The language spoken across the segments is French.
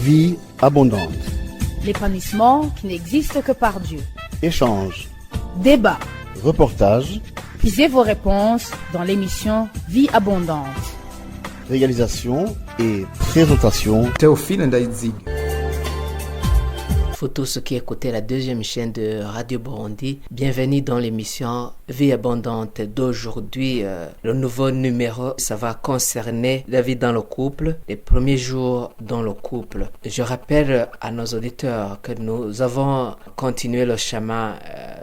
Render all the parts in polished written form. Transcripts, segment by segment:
Vie abondante. L'épanouissement qui n'existe que par Dieu. Échange. Débat. Reportage. Puisez vos réponses dans l'émission Vie abondante. Réalisation et présentation. Théophile Ndaïdzi. Pour tous ceux qui écoutaient la deuxième chaîne de Radio Burundi, bienvenue dans l'émission Vie abondante d'aujourd'hui. Le nouveau numéro, ça va concerner la vie dans le couple, les premiers jours dans le couple. Je rappelle à nos auditeurs que nous avons continué le chemin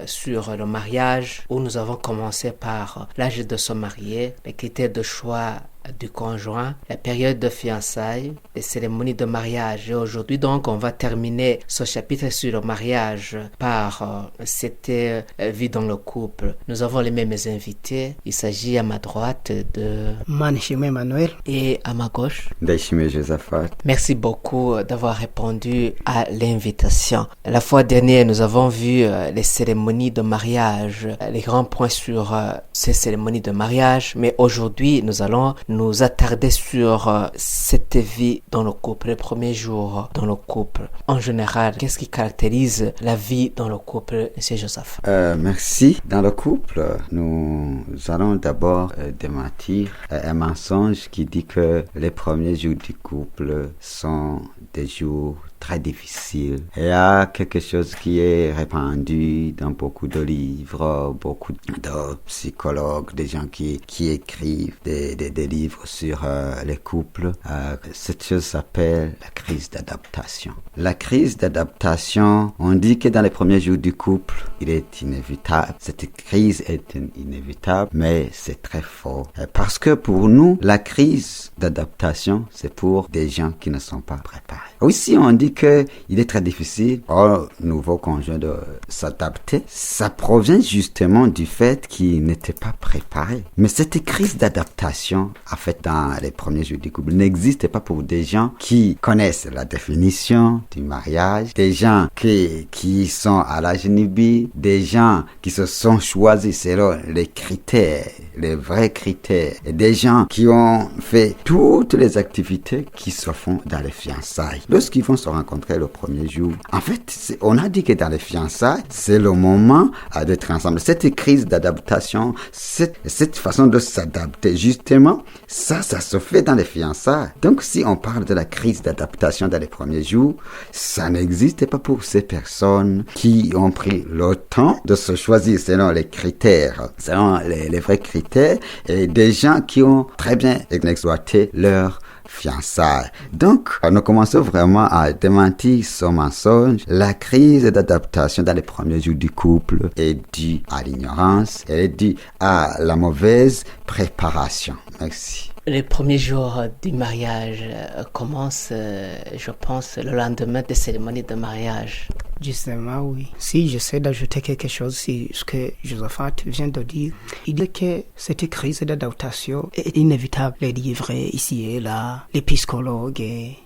sur le mariage, où nous avons commencé par l'âge de se marier, les critères de choix du conjoint, la période de fiançailles, les cérémonies de mariage. Et aujourd'hui, donc, on va terminer ce chapitre sur le mariage par cette vie dans le couple. Nous avons les mêmes invités. Il s'agit à ma droite de Manishime Emmanuel et à ma gauche Daishime Josaphat. Merci beaucoup d'avoir répondu à l'invitation. La fois dernière, nous avons vu les cérémonies de mariage, les grands points sur ces cérémonies de mariage, mais aujourd'hui, nous allons nous attarder sur cette vie dans le couple, les premiers jours dans le couple. En général, qu'est-ce qui caractérise la vie dans le couple, M. Joseph? Merci. Dans le couple, nous allons d'abord démentir un mensonge qui dit que les premiers jours du couple sont des jours très difficile. Il y a quelque chose qui est répandu dans beaucoup de livres, beaucoup de psychologues, des gens qui écrivent des livres sur les couples. Cette chose s'appelle la crise d'adaptation. La crise d'adaptation, on dit que dans les premiers jours du couple, il est inévitable. Cette crise est inévitable, mais c'est très faux. Parce que pour nous, la crise d'adaptation, c'est pour des gens qui ne sont pas préparés. Aussi, on dit que il est très difficile au nouveau conjoint de s'adapter. Ça provient justement du fait qu'il n'était pas préparé. Mais cette crise d'adaptation, en fait, dans les premiers jours du couple, n'existe pas pour des gens qui connaissent la définition du mariage, des gens qui sont à la génibie, des gens qui se sont choisis selon les critères, les vrais critères, et des gens qui ont fait toutes les activités qui se font dans les fiançailles. Lorsqu'ils vont se rencontrer le premier jour, en fait, on a dit que dans les fiançailles, c'est le moment d'être ensemble. Cette crise d'adaptation, cette façon de s'adapter, justement, ça se fait dans les fiançailles. Donc, si on parle de la crise d'adaptation dans les premiers jours, ça n'existe pas pour ces personnes qui ont pris le temps de se choisir selon les critères, selon les vrais critères, et des gens qui ont très bien exploité leur fiançailles. Donc, nous commençons vraiment à démentir ce mensonge. La crise d'adaptation dans les premiers jours du couple est due à l'ignorance, elle est due à la mauvaise préparation. Merci. Les premiers jours du mariage commencent, je pense, le lendemain des cérémonies de mariage. Justement, oui. Si j'essaie d'ajouter quelque chose sur ce que Josaphat vient de dire, il dit que cette crise d'adaptation est inévitable. Les livres ici et là, les psychologues,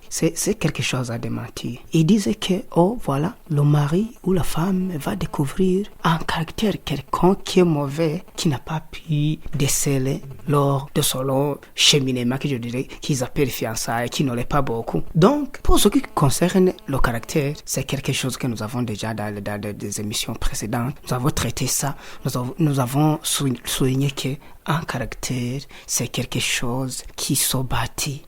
c'est quelque chose à démentir. Il disait que, voilà, le mari ou la femme va découvrir un caractère quelconque qui est mauvais, qui n'a pas pu déceler lors de son long cheminement, que je dirais, qu'ils appellent fiançailles, qui n'en est pas beaucoup. Donc, pour ce qui concerne le caractère, c'est quelque chose que nous avons déjà dans des émissions précédentes. Nous avons traité ça. Nous avons souligné qu'un caractère, c'est quelque chose qui se bâtit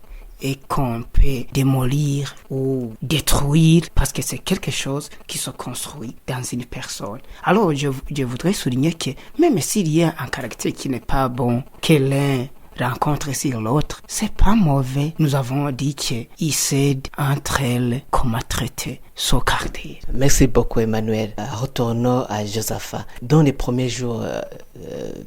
et qu'on peut démolir ou détruire parce que c'est quelque chose qui se construit dans une personne. Alors, je voudrais souligner que même s'il y a un caractère qui n'est pas bon, que l'un rencontre sur l'autre, c'est pas mauvais. Nous avons dit qu'ils s'aident entre elles comment traiter ce caractère. Merci beaucoup, Emmanuel. Retournons à Josaphat. Dans les premiers jours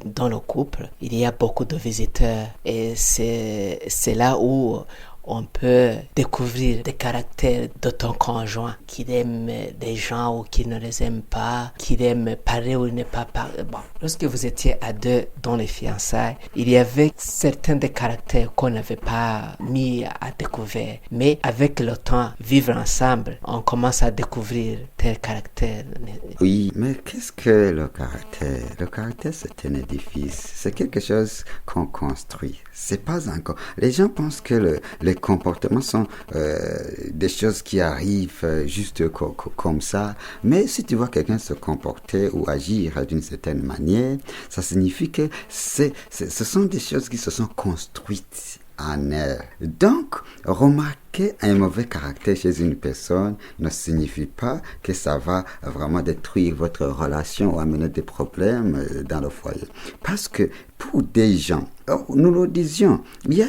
dans le couple, il y a beaucoup de visiteurs et c'est là où on peut découvrir des caractères de ton conjoint, qu'il aime des gens ou qu'il ne les aime pas, qu'il aime parler ou ne pas parler. Bon, lorsque vous étiez à deux dans les fiançailles, il y avait certains des caractères qu'on n'avait pas mis à découvrir. Mais avec le temps, vivre ensemble, on commence à découvrir tel caractère. Oui, mais qu'est-ce que le caractère? Le caractère, c'est un édifice. C'est quelque chose qu'on construit. C'est pas encore. Les gens pensent que le comportements sont des choses qui arrivent juste comme ça. Mais si tu vois quelqu'un se comporter ou agir d'une certaine manière, ça signifie que ce sont des choses qui se sont construites en elle. Donc, remarquer un mauvais caractère chez une personne ne signifie pas que ça va vraiment détruire votre relation ou amener des problèmes dans le foyer. Parce que pour des gens, nous le disions, il y a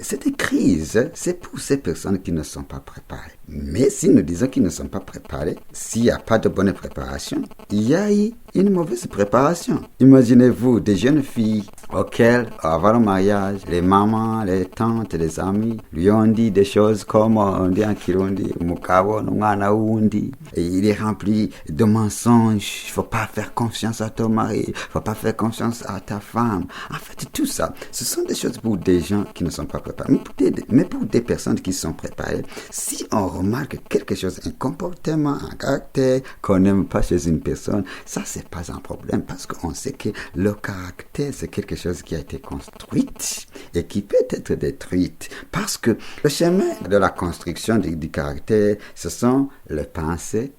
c'est des crises, c'est pour ces personnes qui ne sont pas préparées. Mais si nous disons qu'ils ne sont pas préparés, s'il n'y a pas de bonne préparation, il y a une mauvaise préparation. Imaginez-vous des jeunes filles auxquelles, avant le mariage, les mamans, les tantes, les amis lui ont dit des choses comme on dit en Kirundi, Mukabo, Nungana Undi. Et il est rempli de mensonges. Il ne faut pas faire confiance à ton mari. Il ne faut pas faire confiance à ta femme. En fait, tout ça, ce sont des choses pour des gens qui ne sont pas préparés. Mais pour des personnes qui sont préparées, si on remarque quelque chose, un comportement, un caractère qu'on n'aime pas chez une personne, ça, c'est pas un problème parce qu'on sait que le caractère, c'est quelque chose qui a été construit et qui peut être détruit. Parce que le chemin de la construction du caractère, ce sont les pensées,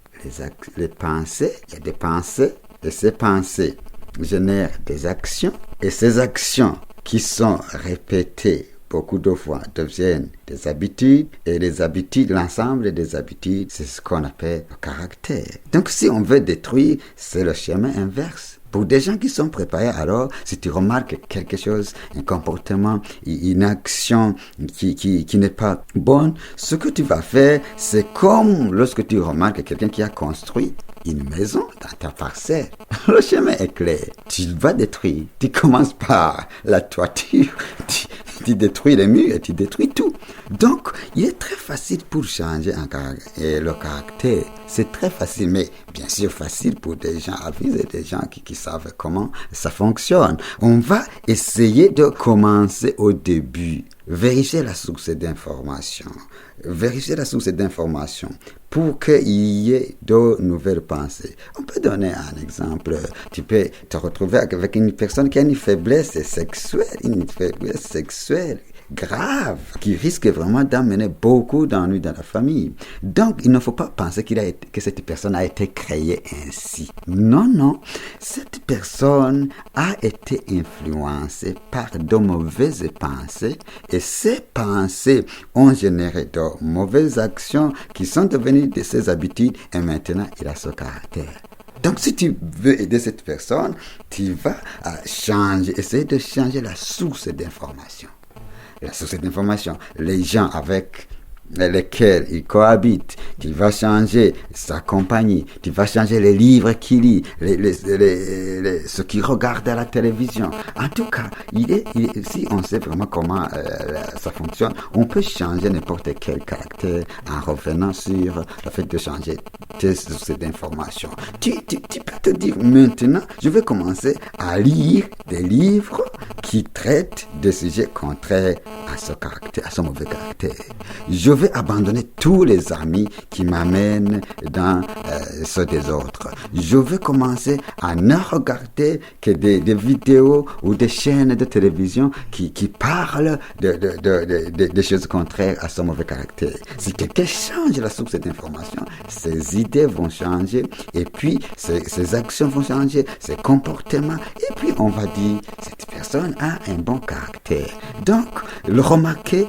les pensées, il y a des pensées, et ces pensées génèrent des actions, et ces actions qui sont répétées beaucoup de fois deviennent des habitudes, et les habitudes, l'ensemble des habitudes, c'est ce qu'on appelle le caractère. Donc si on veut détruire, c'est le chemin inverse. Pour des gens qui sont préparés, alors, si tu remarques quelque chose, un comportement, une action qui n'est pas bonne, ce que tu vas faire, c'est comme lorsque tu remarques quelqu'un qui a construit une maison dans ta parcelle. Le chemin est clair. Tu vas détruire. Tu commences par la toiture, tu détruis les murs et tu détruis tout. Donc, il est très facile pour changer le caractère. C'est très facile, mais bien sûr facile pour des gens avisés, des gens qui savent comment ça fonctionne. On va essayer de commencer au début. Vérifier la source d'information. Vérifier la source d'information pour qu'il y ait de nouvelles pensées. On peut donner un exemple. Tu peux te retrouver avec une personne qui a une faiblesse sexuelle grave, qui risque vraiment d'amener beaucoup d'ennuis dans la famille. Donc, il ne faut pas penser que cette personne a été créée ainsi. Non. Cette personne a été influencée par de mauvaises pensées et ces pensées ont généré de mauvaises actions qui sont devenues de ses habitudes et maintenant il a ce caractère. Donc, si tu veux aider cette personne, tu vas essayer de changer la source d'information. La source d'information, les gens avec lesquels il cohabite, tu vas changer sa compagnie, tu vas changer les livres qu'il lit, ce qu'il regarde à la télévision. En tout cas, si on sait vraiment comment ça fonctionne, on peut changer n'importe quel caractère en revenant sur le fait de changer tes sources d'informations. Tu peux te dire maintenant, je vais commencer à lire des livres qui traitent de sujets contraires à ce caractère, à son mauvais caractère. Je vais abandonner tous les amis qui m'amènent dans ce désordre. Je vais commencer à ne regarder que des vidéos ou des chaînes de télévision qui parlent de choses contraires à son mauvais caractère. Si quelqu'un change la source d'information, ses idées vont changer et puis ses actions vont changer, ses comportements et puis on va dire cette personne a un bon caractère. Donc, le remarquer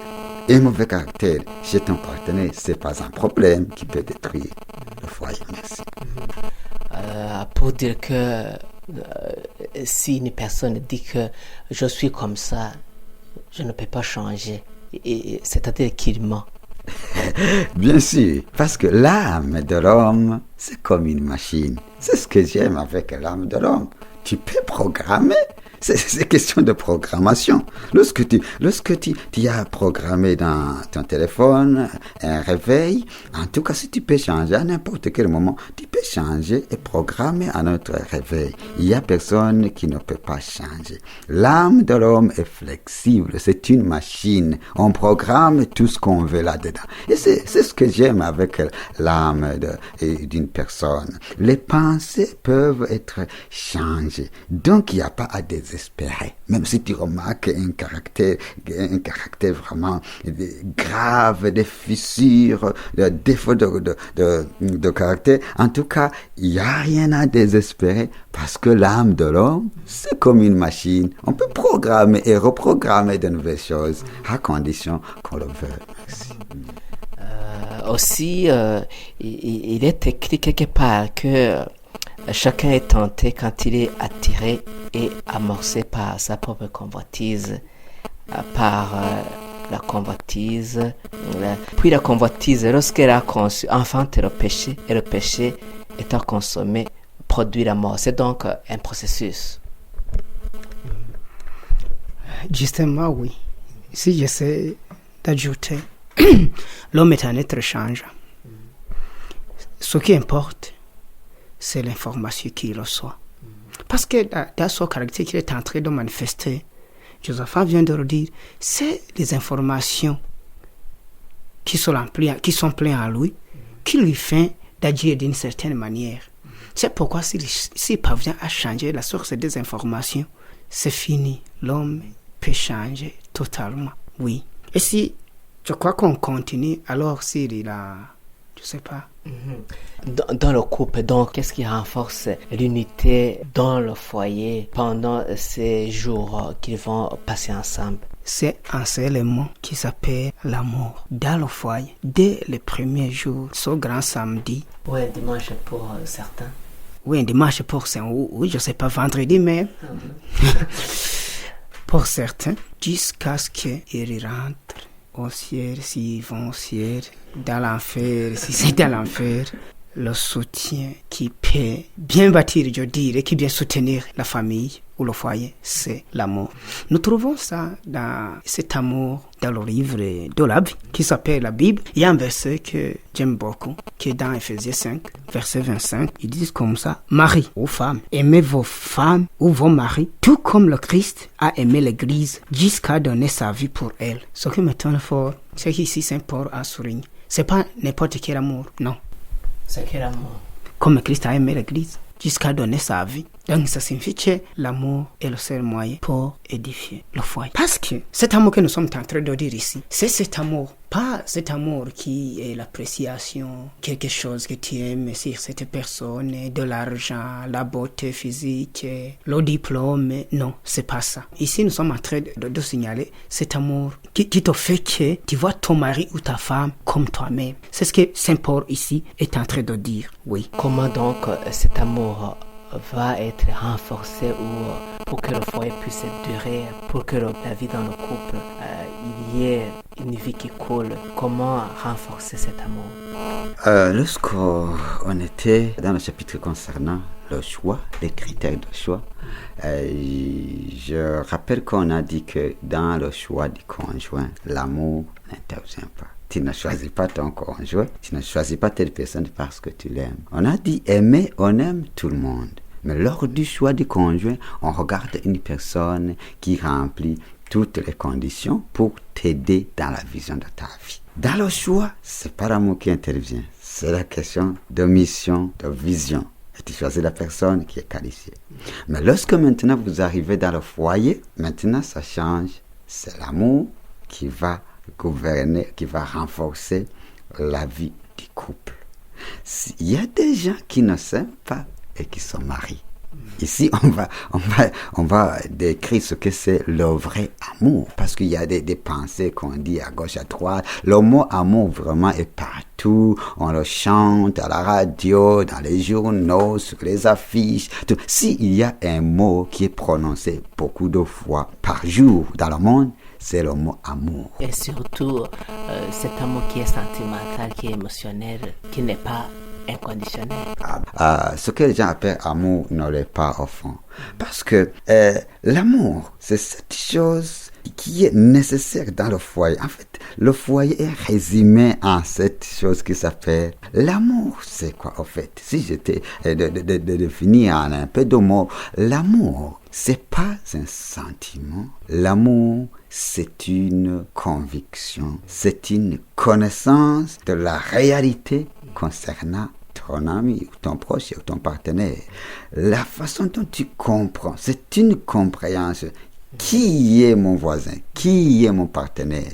un mauvais caractère chez ton partenaire, c'est pas un problème qui peut détruire le foyer. Merci. Pour dire que si une personne dit que je suis comme ça, je ne peux pas changer, c'est-à-dire qu'il ment. Bien sûr, parce que l'âme de l'homme, c'est comme une machine. C'est ce que j'aime avec l'âme de l'homme. Tu peux programmer. C'est question de programmation. Lorsque tu as programmé dans ton téléphone un réveil, en tout cas, si tu peux changer à n'importe quel moment, tu peux changer et programmer un autre réveil. Il y a personne qui ne peut pas changer. L'âme de l'homme est flexible. C'est une machine. On programme tout ce qu'on veut là-dedans. Et c'est ce que j'aime avec l'âme d'une personne. Les pensées peuvent être changées. Donc, il n'y a pas à des désespéré. Même si tu remarques un caractère vraiment grave, des fissures, des défauts de caractère, en tout cas, il n'y a rien à désespérer parce que l'âme de l'homme, c'est comme une machine. On peut programmer et reprogrammer de nouvelles choses à condition qu'on le veuille. Merci. Aussi, il est écrit quelque part que chacun est tenté quand il est attiré et amorcé par sa propre convoitise, par la convoitise. Puis la convoitise, lorsqu'elle a conçu, enfante le péché, et le péché étant consommé, produit la mort. C'est donc un processus. Justement, oui. Si j'essaie d'ajouter, l'homme est un être changeant. Ce qui importe, c'est l'information qu'il reçoit. Parce que dans son caractère qu'il est en train de manifester, Josaphat vient de le dire, c'est les informations qui sont pleines en lui, qui lui font d'agir d'une certaine manière. C'est pourquoi s'il parvient à changer la source des informations, c'est fini. L'homme peut changer totalement. Oui. Et si je crois qu'on continue, alors s'il a, je sais pas. Dans le couple, donc, qu'est-ce qui renforce l'unité dans le foyer pendant ces jours qu'ils vont passer ensemble? C'est un seul élément qui s'appelle l'amour. Dans le foyer, dès les premiers jours, ce grand samedi. Oui, dimanche pour certains. Oui, dimanche pour certains. Oui, je sais pas, vendredi même. Pour certains, jusqu'à ce qu'ils rentrent au ciel, s'ils vont au ciel, dans l'enfer, si c'est dans l'enfer, le soutien qui peut bien bâtir, je dirais, qui vient soutenir la famille ou le foyer, c'est l'amour. Nous trouvons ça dans cet amour dans le livre de la vie qui s'appelle la Bible. Il y a un verset que j'aime beaucoup, qui est dans Ephésiens 5, verset 25. Ils disent comme ça: Marie ou femmes, aimez vos femmes ou vos maris, tout comme le Christ a aimé l'Église jusqu'à donner sa vie pour elle. Ce qui me tient fort, c'est qu'ici Saint Paul a souligné. C'est pas n'importe quel amour, non. C'est quel amour? Comme Christ a aimé l'Église jusqu'à donner sa vie. Donc ça signifie que l'amour est le seul moyen pour édifier le foyer. Parce que cet amour que nous sommes en train de dire ici, c'est cet amour, pas cet amour qui est l'appréciation, quelque chose que tu aimes sur cette personne, de l'argent, la beauté physique, le diplôme. Non, c'est pas ça. Ici, nous sommes en train de signaler cet amour qui te fait que tu vois ton mari ou ta femme comme toi-même. C'est ce que Saint Paul ici est en train de dire, oui. Comment donc cet amour va être renforcé ou pour que le foyer puisse durer, pour que la vie dans le couple, il y ait une vie qui coule? Comment renforcer cet amour? Lorsqu'on était dans le chapitre concernant le choix, les critères de choix, je rappelle qu'on a dit que dans le choix du conjoint, l'amour n'intervient pas. Tu ne choisis pas ton conjoint, tu ne choisis pas telle personne parce que tu l'aimes. On a dit aimer, on aime tout le monde. Mais lors du choix du conjoint, on regarde une personne qui remplit toutes les conditions pour t'aider dans la vision de ta vie. Dans le choix, c'est pas l'amour qui intervient, c'est la question de mission, de vision. Et tu choisis la personne qui est qualifiée. Mais lorsque maintenant vous arrivez dans le foyer, maintenant ça change. C'est l'amour qui va gouverner, qui va renforcer la vie du couple. Il y a des gens qui ne s'aiment pas et qui sont mariés. Ici, on va décrire ce que c'est le vrai amour, parce qu'il y a des pensées qu'on dit à gauche, à droite. Le mot amour vraiment est partout. On le chante à la radio, dans les journaux, sur les affiches. Tout. S'il y a un mot qui est prononcé beaucoup de fois par jour dans le monde, c'est le mot amour. Et surtout, cet amour qui est sentimental, qui est émotionnel, qui n'est pas inconditionnel. Ce que les gens appellent amour ne l'est pas au fond. Parce que l'amour, c'est cette chose qui est nécessaire dans le foyer. En fait, le foyer est résumé en cette chose qui s'appelle l'amour. C'est quoi, en fait? Si j'étais de définir en un peu de mots, l'amour, c'est pas un sentiment. L'amour, c'est une conviction. C'est une connaissance de la réalité concernant ton ami, ou ton proche, ou ton partenaire, la façon dont tu comprends, c'est une compréhension. Qui est mon voisin? Qui est mon partenaire?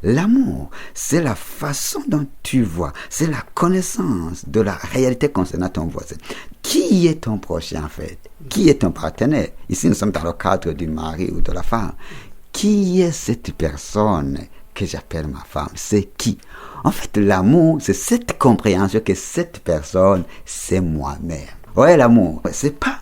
L'amour, c'est la façon dont tu vois, c'est la connaissance de la réalité concernant ton voisin. Qui est ton prochain en fait? Qui est ton partenaire? Ici, nous sommes dans le cadre du mari ou de la femme. Qui est cette personne que j'appelle ma femme? C'est qui? En fait, l'amour, c'est cette compréhension que cette personne, c'est moi-même. Ouais, l'amour, c'est pas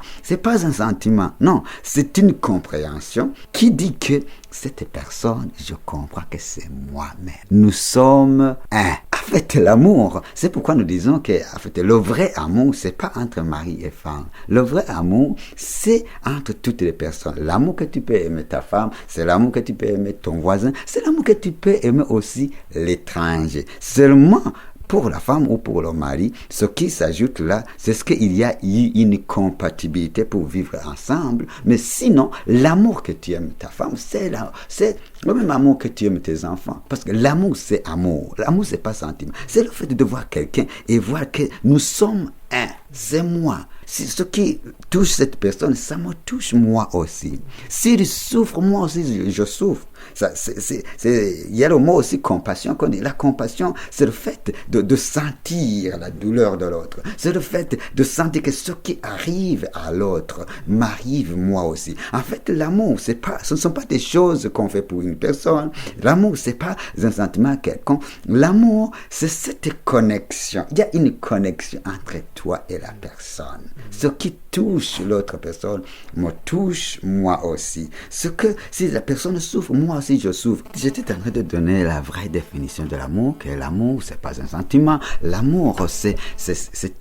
un sentiment, non, c'est une compréhension qui dit que cette personne, je comprends que c'est moi-même. Nous sommes un. En fait, l'amour, c'est pourquoi nous disons que en fait, le vrai amour, c'est pas entre mari et femme. Le vrai amour, c'est entre toutes les personnes. L'amour que tu peux aimer ta femme, c'est l'amour que tu peux aimer ton voisin, c'est l'amour que tu peux aimer aussi l'étranger. Seulement, pour la femme ou pour le mari, ce qui s'ajoute là, c'est ce qu'il y a eu une compatibilité pour vivre ensemble. Mais sinon, l'amour que tu aimes ta femme, c'est le même amour que tu aimes tes enfants. Parce que l'amour, c'est amour. L'amour, c'est pas sentiment. C'est le fait de voir quelqu'un et voir que nous sommes un. C'est moi. Si ce qui touche cette personne, ça me touche moi aussi. S'il souffre, moi aussi, je souffre. Il y a le mot aussi compassion qu'on dit. La compassion, c'est le fait de sentir la douleur de l'autre. C'est le fait de sentir que ce qui arrive à l'autre m'arrive moi aussi. En fait, l'amour, ce ne sont pas des choses qu'on fait pour une personne. L'amour, c'est pas un sentiment quelconque. L'amour, c'est cette connexion. Il y a une connexion entre toi et la personne. Ce qui touche l'autre personne me touche moi aussi. Si la personne souffre, moi aussi je souffre. J'étais en train de donner la vraie définition de l'amour, que l'amour, c'est pas un sentiment. L'amour, c'est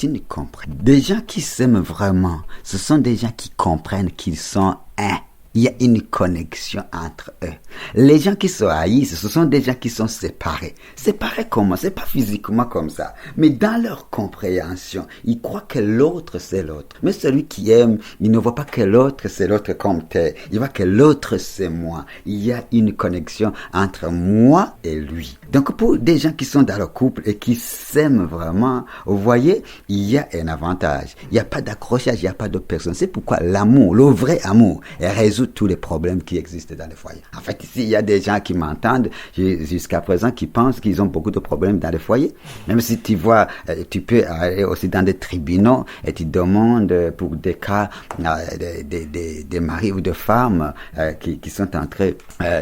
une compréhension. Des gens qui s'aiment vraiment, ce sont des gens qui comprennent qu'ils sont un. Il y a une connexion entre eux. Les gens qui se haïssent, ce sont des gens qui sont séparés. Séparés comment? C'est pas physiquement comme ça. Mais dans leur compréhension, ils croient que l'autre, c'est l'autre. Mais celui qui aime, il ne voit pas que l'autre, c'est l'autre comme tel. Il voit que l'autre, c'est moi. Il y a une connexion entre moi et lui. Donc, pour des gens qui sont dans le couple et qui s'aiment vraiment, vous voyez, il y a un avantage. Il n'y a pas d'accrochage, il n'y a pas de personne. C'est pourquoi l'amour, le vrai amour, résout tous les problèmes qui existent dans les foyers. En fait, ici, il y a des gens qui m'entendent jusqu'à présent qui pensent qu'ils ont beaucoup de problèmes dans les foyers. Même si tu vois, tu peux aller aussi dans des tribunaux et tu demandes pour des cas des maris ou de femmes qui sont en train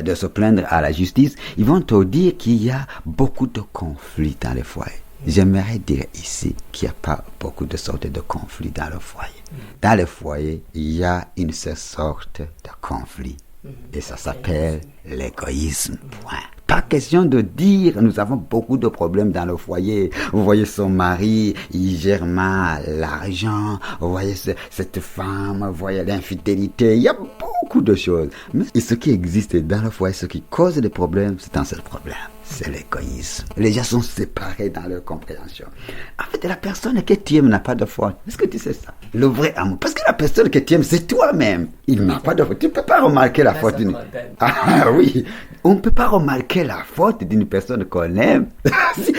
de se plaindre à la justice, ils vont te dire qu'il y a beaucoup de conflits dans les foyers. J'aimerais dire ici qu'il n'y a pas beaucoup de sortes de conflits dans le foyer. Dans le foyer, il y a une seule sorte de conflit. Et ça s'appelle l'égoïsme. Point. Pas question de dire, nous avons beaucoup de problèmes dans le foyer. Vous voyez son mari, il gère mal l'argent. Vous voyez cette femme, vous voyez l'infidélité. Il y a beaucoup de choses. Mais ce qui existe dans le foyer, ce qui cause des problèmes, c'est un seul problème. C'est l'égoïsme. Les gens sont séparés dans leur compréhension. En fait, la personne que tu aimes n'a pas de faute. Est-ce que tu sais ça? Le vrai amour. Parce que la personne que tu aimes, c'est toi-même. Il n'a pas de faute. Tu ne peux pas remarquer la faute d'une... Ah oui. On ne peut pas remarquer la faute d'une personne qu'on aime.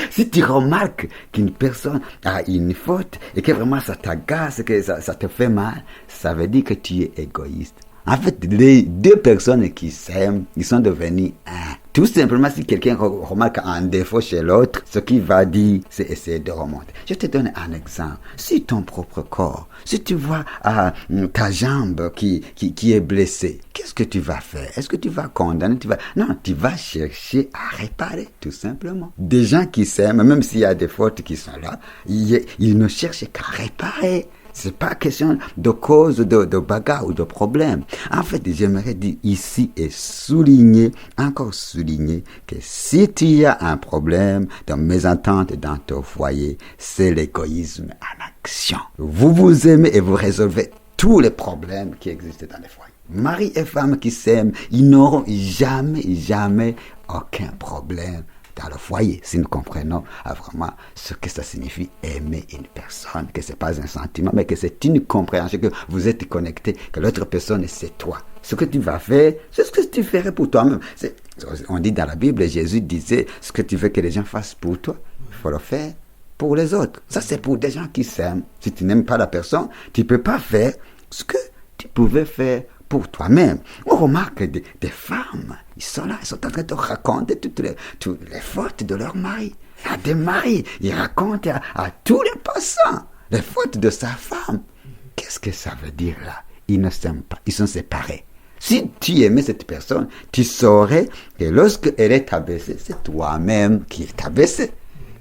Si tu remarques qu'une personne a une faute et que vraiment ça t'agace, que ça te fait mal, ça veut dire que tu es égoïste. En fait, les deux personnes qui s'aiment, ils sont devenus un. Tout simplement, si quelqu'un remarque un défaut chez l'autre, ce qu'il va dire, c'est essayer de remonter. Je te donne un exemple. Si ton propre corps, si tu vois ta jambe qui est blessée, qu'est-ce que tu vas faire? Est-ce que tu vas condamner? Non, tu vas chercher à réparer, tout simplement. Des gens qui s'aiment, même s'il y a des fautes qui sont là, ils ne cherchent qu'à réparer. C'est pas question de cause de bagarre ou de problème. En fait, j'aimerais dire ici et encore souligner que si tu y as un problème de mésentente dans ton foyer, c'est l'égoïsme en action. Vous vous aimez et vous résolvez tous les problèmes qui existent dans les foyers. Mari et femme qui s'aiment, ils n'auront jamais aucun problème dans le foyer, si nous comprenons vraiment ce que ça signifie aimer une personne, que c'est pas un sentiment, mais que c'est une compréhension, que vous êtes connecté, que l'autre personne, c'est toi. Ce que tu vas faire, c'est ce que tu ferais pour toi-même. On dit dans la Bible, Jésus disait, ce que tu veux que les gens fassent pour toi, il faut le faire pour les autres. Ça, c'est pour des gens qui s'aiment. Si tu n'aimes pas la personne, tu ne peux pas faire ce que tu pouvais faire pour toi-même. On remarque des femmes, ils sont là, ils sont en train de raconter toutes les fautes de leur mari. Il y a des maris, ils racontent à tous les passants les fautes de sa femme. Qu'est-ce que ça veut dire là? Ils ne s'aiment pas, ils sont séparés. Si tu aimais cette personne, tu saurais que lorsqu'elle est abaissée, c'est toi-même qui est abaissé.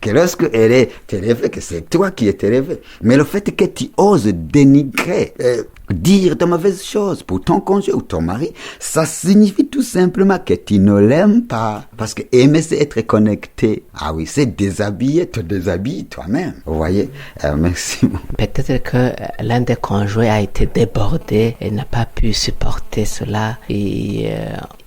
Que lorsqu'elle est élevée, que c'est toi qui es élevé. Mais le fait que tu oses dénigrer, dire de mauvaises choses pour ton conjoint ou ton mari, ça signifie tout simplement que tu ne l'aimes pas. Parce que aimer, c'est être connecté. Ah oui, c'est te déshabiller toi-même. Vous voyez? Merci. Peut-être que l'un des conjoints a été débordé et n'a pas pu supporter cela. Et,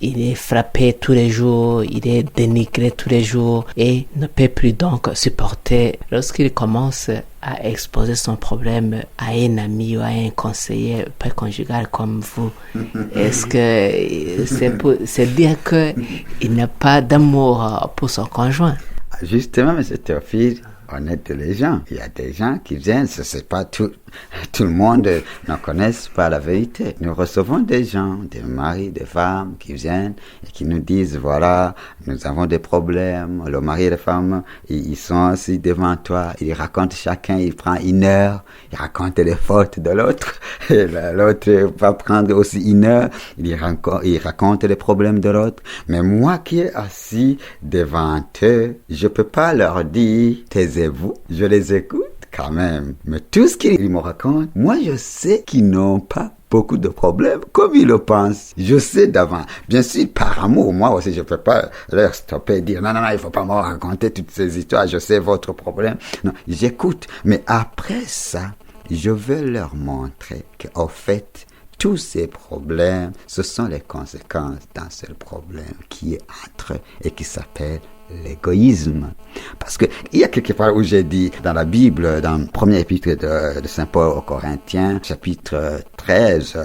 il est frappé tous les jours, il est dénigré tous les jours et ne peut plus donc supporter. Lorsqu'il commence à exposer son problème à un ami ou à un conseiller préconjugal comme vous, est-ce que c'est dire qu'il n'a pas d'amour pour son conjoint? Justement, M. Théophile, on est les gens. Il y a des gens qui viennent, ce n'est pas tout le monde ne connaît pas la vérité. Nous recevons des gens, des maris, des femmes qui viennent et qui nous disent, voilà, nous avons des problèmes. Le mari et la femme, ils sont assis devant toi, ils racontent chacun, il prend 1 heure, il raconte les fautes de l'autre, et l'autre va prendre aussi 1 heure, il raconte les problèmes de l'autre. Mais moi qui est assis devant eux, je peux pas leur dire, taisez-vous, je les écoute quand même. Mais tout ce qu'ils me racontent, moi je sais qu'ils n'ont pas beaucoup de problèmes comme ils le pensent. Je sais d'avant. Bien sûr, par amour, moi aussi, je peux pas leur stopper et dire non, il faut pas me raconter toutes ces histoires, je sais votre problème. Non, j'écoute. Mais après ça, je veux leur montrer qu'au fait, tous ces problèmes, ce sont les conséquences d'un seul problème qui est entre eux et qui s'appelle l'égoïsme. Parce que il y a quelque part où j'ai dit dans la Bible, dans le premier épître de Saint Paul aux Corinthiens, chapitre 13,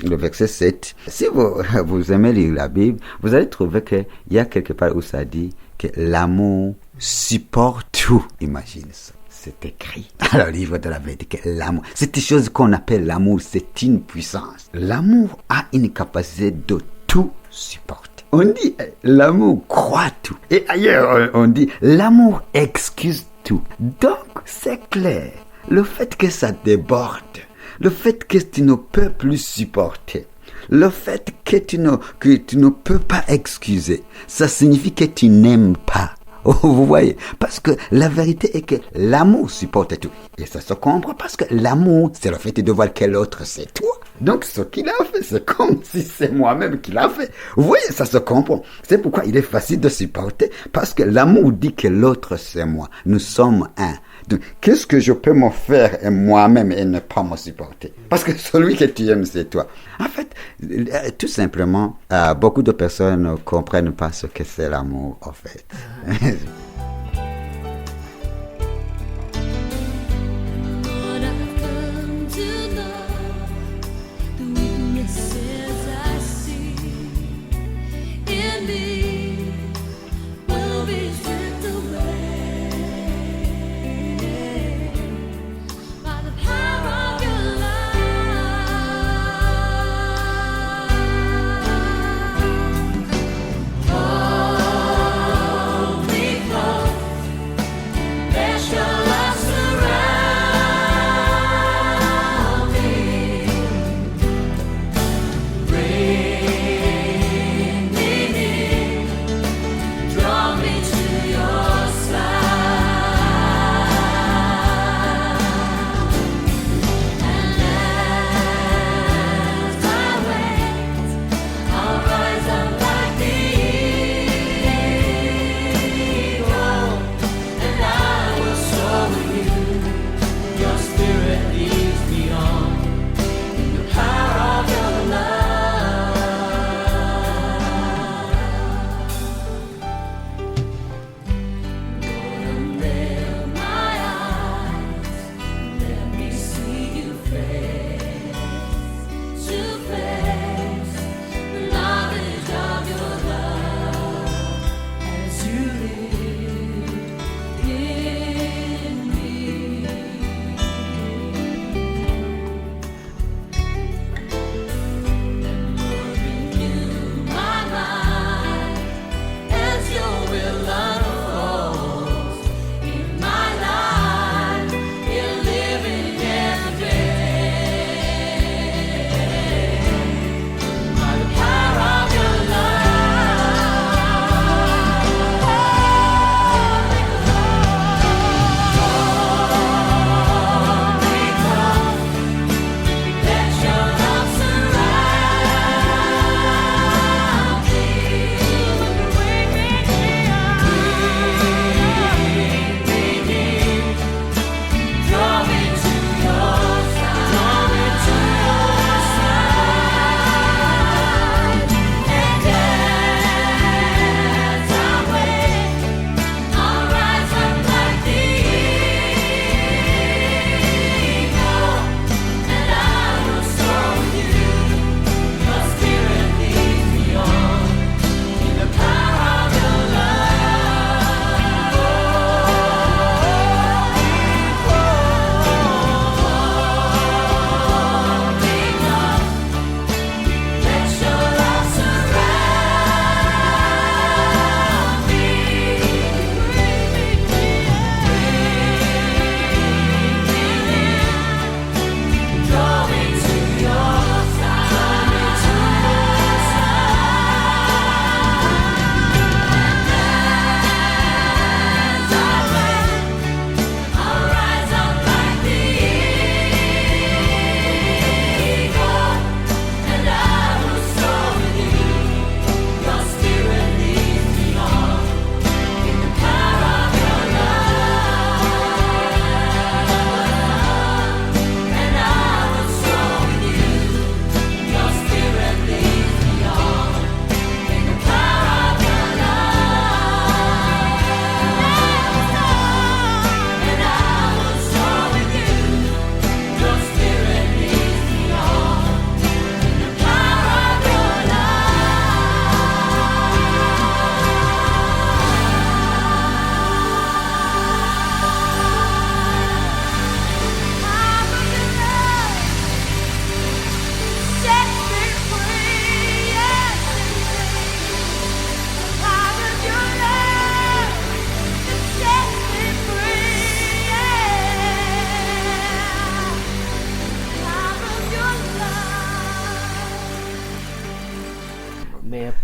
le verset 7, si vous aimez lire la Bible, vous allez trouver qu'il y a quelque part où ça dit que l'amour supporte tout. Imagine ça. C'est écrit dans le livre de la vérité que l'amour, c'est une chose qu'on appelle l'amour, c'est une puissance. L'amour a une capacité de tout supporter. On dit l'amour croit tout. Et ailleurs, on dit l'amour excuse tout. Donc, c'est clair. Le fait que ça déborde, le fait que tu ne peux plus supporter, le fait que tu ne peux pas excuser, ça signifie que tu n'aimes pas. Oh, vous voyez, parce que la vérité est que l'amour supporte tout. Et ça se comprend parce que l'amour, c'est le fait de voir que l'autre, c'est toi. Donc, ce qu'il a fait, c'est comme si c'est moi-même qui l'a fait. Vous voyez, ça se comprend. C'est pourquoi il est facile de supporter, parce que l'amour dit que l'autre, c'est moi. Nous sommes un. Donc, qu'est-ce que je peux me faire moi-même et ne pas me supporter? Parce que celui que tu aimes, c'est toi. En fait, tout simplement, beaucoup de personnes ne comprennent pas ce que c'est l'amour, en fait.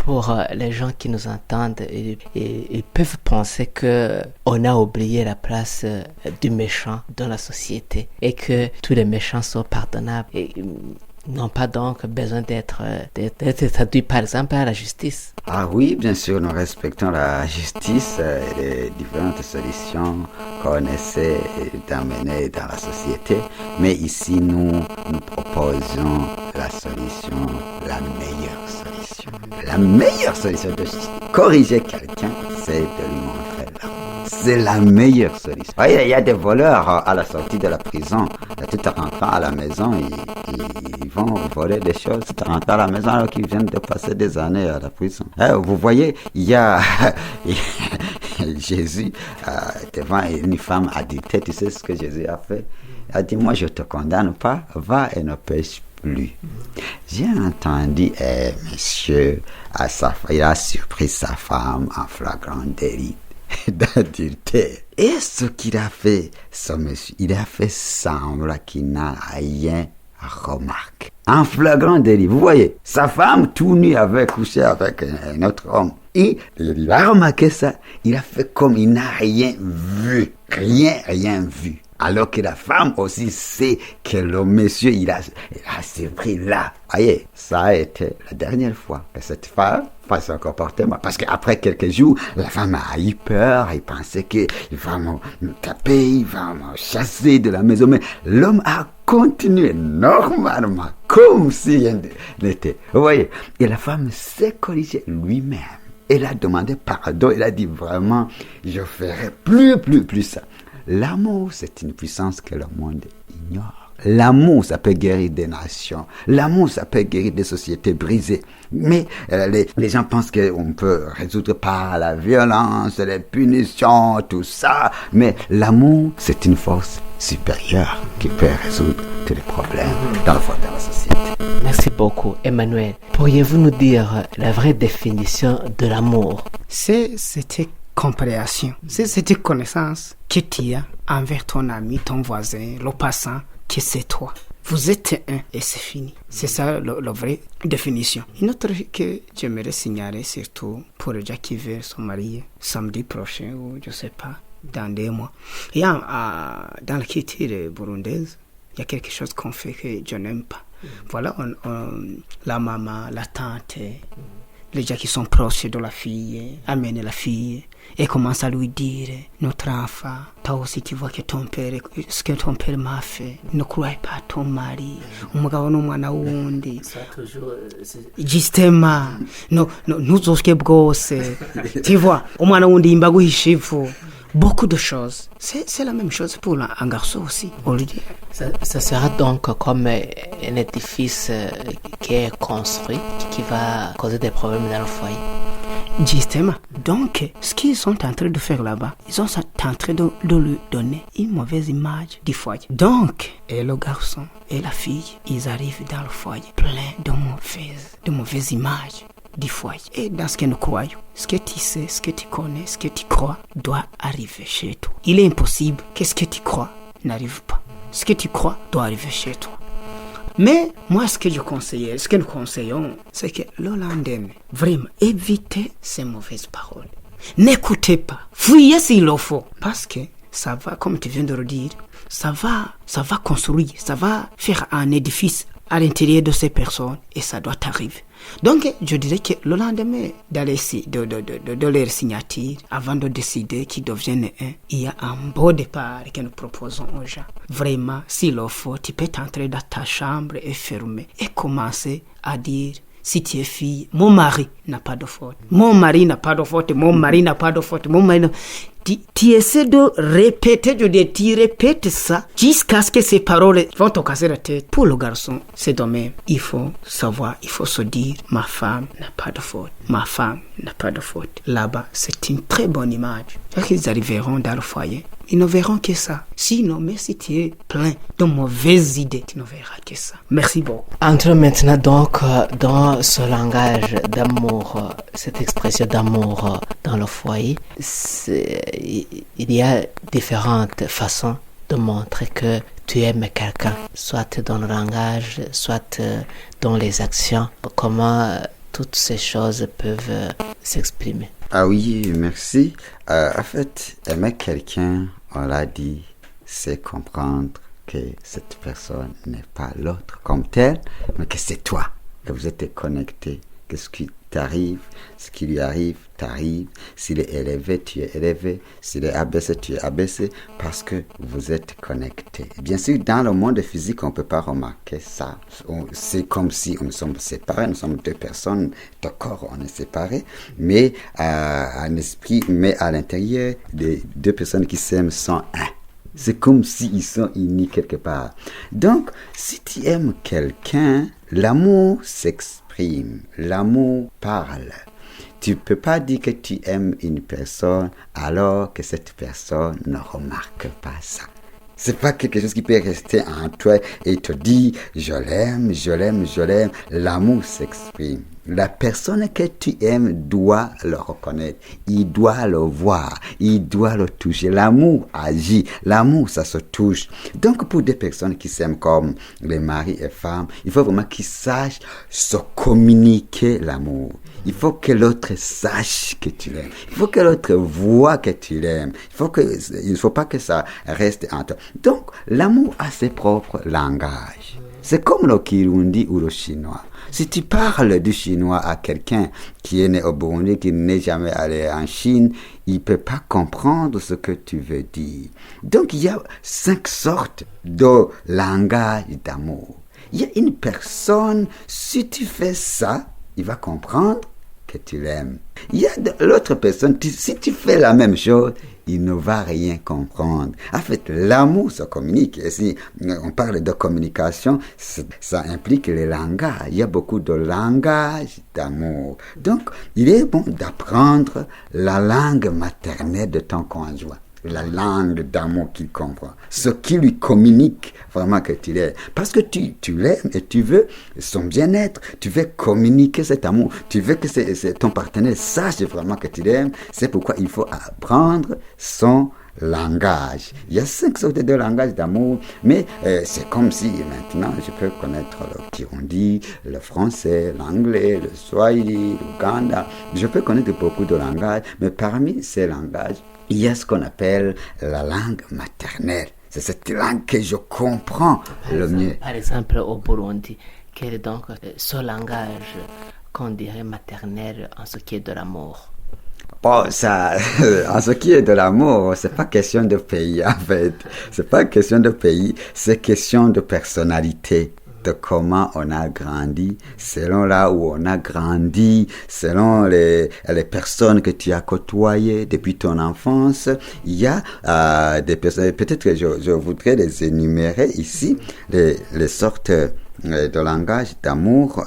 pour les gens qui nous entendent, ils peuvent penser que on a oublié la place du méchant dans la société et que tous les méchants sont pardonnables et n'ont pas donc besoin d'être traduits par exemple à la justice. Ah oui, bien sûr, nous respectons la justice et les différentes solutions qu'on essaie d'amener dans la société, mais ici nous proposons la solution, la meilleure solution. La meilleure solution de corriger quelqu'un, c'est de lui montrer l'amour. C'est la meilleure solution. Voyez, il y a des voleurs à la sortie de la prison. Tout en rentrant à la maison, ils vont voler des choses. Tout en rentrant à la maison alors qu'ils viennent de passer des années à la prison. Vous voyez, il y a Jésus devant une femme addictée. Tu sais ce que Jésus a fait? Il a dit, moi je te condamne pas, va et ne pêche plus. J'ai entendu monsieur, il a surpris sa femme en flagrant délit d'adultère. Et ce qu'il a fait, ce monsieur, il a fait semblant qu'il n'a rien remarqué. En flagrant délit, vous voyez, sa femme tout nue avait couché avec un autre homme. Et il a remarqué ça, il a fait comme il n'a rien vu. Rien vu. Alors que la femme aussi sait que le monsieur, il a surpris là. Voyez, ça a été la dernière fois que cette femme fasse un comportement. Parce qu'après quelques jours, la femme a eu peur, elle pensait qu'il va me taper, il va me chasser de la maison. Mais l'homme a continué normalement, comme si rien n'était. Vous voyez, et la femme s'est corrigée lui-même. Elle a demandé pardon, elle a dit vraiment, je ferai plus ça. L'amour, c'est une puissance que le monde ignore. L'amour, ça peut guérir des nations. L'amour, ça peut guérir des sociétés brisées. Mais les gens pensent qu'on peut résoudre par la violence, les punitions, tout ça. Mais l'amour, c'est une force supérieure qui peut résoudre tous les problèmes dans le fond de la société. Merci beaucoup, Emmanuel. Pourriez-vous nous dire la vraie définition de l'amour? C'était compréhension. C'est cette connaissance que tu as envers ton ami, ton voisin, le passant, que c'est toi. Vous êtes un et c'est fini. C'est ça la vraie définition. Une autre que j'aimerais signaler, surtout pour les gens qui veulent se marier samedi prochain ou je sais pas, dans 2 mois. Il y a dans la culture burundaise, il y a quelque chose qu'on fait que je n'aime pas. Voilà, la maman, la tante, les gens qui sont proches de la fille, amènent la fille et commencent à lui dire, notre enfant, toi aussi tu vois que ton père, ce que ton père m'a fait, ne crois pas à ton mari, umugabo n'umwana wundi, justement, ntuzoswe bwose, tu vois, umwana wundi yimba guhisha ivu. Beaucoup de choses. C'est la même chose pour un garçon aussi. Ça sera donc comme un édifice qui est construit, qui va causer des problèmes dans le foyer. Justement. Donc, ce qu'ils sont en train de faire là-bas, ils sont en train de lui donner une mauvaise image du foyer. Donc, et le garçon et la fille, ils arrivent dans le foyer plein de mauvaises images du foyer. Et dans ce que nous croyons, ce que tu sais, ce que tu connais, ce que tu crois doit arriver chez toi. Il est impossible que ce que tu crois n'arrive pas. Ce que tu crois doit arriver chez toi. Mais moi, ce que nous conseillons, c'est que le lendemain, vraiment, évitez ces mauvaises paroles. N'écoutez pas. Fuyez s'il le faut. Parce que ça va, comme tu viens de le dire, ça va construire, ça va faire un édifice à l'intérieur de ces personnes et ça doit arriver. Donc, je dirais que le lendemain de leur signature, avant de décider qu'ils deviennent un, il y a un beau départ que nous proposons aux gens. Vraiment, s'il le faut, tu peux t'entrer dans ta chambre et fermer et commencer à dire, si tu es fille, mon mari n'a pas de faute. Mon mari n'a pas de faute, mon mari n'a pas de faute, mon mari n'a... Tu essaies de répéter, tu répètes ça jusqu'à ce que ces paroles vont te casser la tête. Pour le garçon, c'est de même. Il faut savoir, il faut se dire, ma femme n'a pas de faute. Ma femme n'a pas de faute. Là-bas, c'est une très bonne image. Quand ils arriveront dans le foyer, ils ne verront que ça. Sinon, mais si tu es plein de mauvaises idées, tu ne verras que ça. Merci beaucoup. Entrons maintenant donc dans ce langage d'amour, cette expression d'amour dans le foyer. Il y a différentes façons de montrer que tu aimes quelqu'un, soit dans le langage, soit dans les actions. Comment toutes ces choses peuvent s'exprimer. Ah oui, merci. En fait, aimer quelqu'un, on l'a dit, c'est comprendre que cette personne n'est pas l'autre comme telle, mais que c'est toi. Et vous êtes connectés. Qu'est-ce qui t'arrive, ce qui lui arrive, t'arrive. S'il est élevé, tu es élevé. S'il est abaissé, tu es abaissé, parce que vous êtes connectés. Bien sûr, dans le monde physique, on ne peut pas remarquer ça. C'est comme si nous sommes séparés, nous sommes deux personnes, de corps, on est séparés, mais en esprit, mais à l'intérieur, des deux personnes qui s'aiment sont un. C'est comme s'ils sont unis quelque part. Donc, si tu aimes quelqu'un, l'amour s'exprime, l'amour parle. Tu ne peux pas dire que tu aimes une personne alors que cette personne ne remarque pas ça. C'est pas quelque chose qui peut rester en toi et te dire je l'aime, je l'aime, je l'aime. L'amour s'exprime. La personne que tu aimes doit le reconnaître, il doit le voir, il doit le toucher. L'amour agit, l'amour ça se touche. Donc pour des personnes qui s'aiment comme les maris et femmes, il faut vraiment qu'ils sachent se communiquer l'amour. Il faut que l'autre sache que tu l'aimes. Il faut que l'autre voit que tu l'aimes. Il ne faut pas que ça reste en toi. Donc l'amour a ses propres langages. C'est comme le Kirundi ou le chinois. Si tu parles du chinois à quelqu'un qui est né au Burundi, qui n'est jamais allé en Chine, il ne peut pas comprendre ce que tu veux dire. Donc, il y a 5 sortes de langage d'amour. Il y a une personne, si tu fais ça, il va comprendre que tu l'aimes. Il y a l'autre personne, si tu fais la même chose, il ne va rien comprendre. En fait, l'amour se communique. Et si on parle de communication, ça implique les langages. Il y a beaucoup de langages d'amour. Donc, il est bon d'apprendre la langue maternelle de ton conjoint. La langue d'amour qu'il comprend, ce qui lui communique vraiment que tu l'aimes. Parce que tu l'aimes et tu veux son bien-être, tu veux communiquer cet amour, tu veux que ton partenaire sache vraiment que tu l'aimes. C'est pourquoi il faut apprendre son langage. Il y a 5 sortes de langages d'amour, mais c'est comme si maintenant je peux connaître le Kirundi, le français, l'anglais, le swahili, l'ouganda. Je peux connaître beaucoup de langages, mais parmi ces langages, il y a ce qu'on appelle la langue maternelle. C'est cette langue que je comprends le mieux. Par exemple, au Burundi, quel est donc ce langage qu'on dirait maternel en ce qui est de l'amour? Bon, ça, en ce qui est de l'amour, c'est pas question de pays, en fait. C'est pas question de pays, c'est question de personnalité. De comment on a grandi, selon là où on a grandi, selon les personnes que tu as côtoyées depuis ton enfance. Il y a des personnes, peut-être que je voudrais les énumérer ici, les sortes de langage d'amour.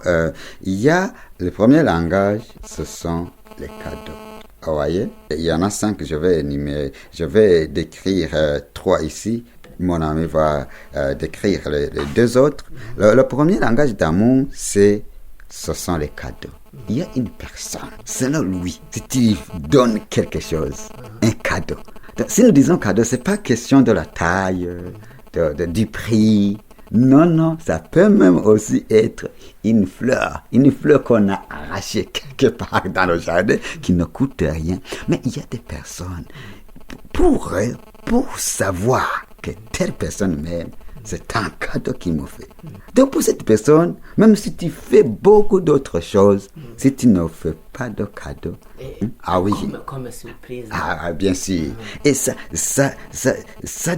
Il y a le premier langage, ce sont les cadeaux. Vous voyez, il y en a 5 que je vais énumérer. Je vais décrire 3 ici. Mon ami va décrire les 2 autres. Le premier langage d'amour, ce sont les cadeaux. Il y a une personne, selon lui, si tu lui donnes quelque chose, un cadeau. Donc, si nous disons cadeau, c'est pas question de la taille, du prix. Non, ça peut même aussi être une fleur qu'on a arrachée quelque part dans le jardin, qui ne coûte rien. Mais il y a des personnes, pour savoir que telle personne m'aime, c'est un cadeau qu'il me fait. Donc pour cette personne, même si tu fais beaucoup d'autres choses, si tu ne fais pas de cadeau, ah oui, comme surprise. Ah bien sûr. Et ça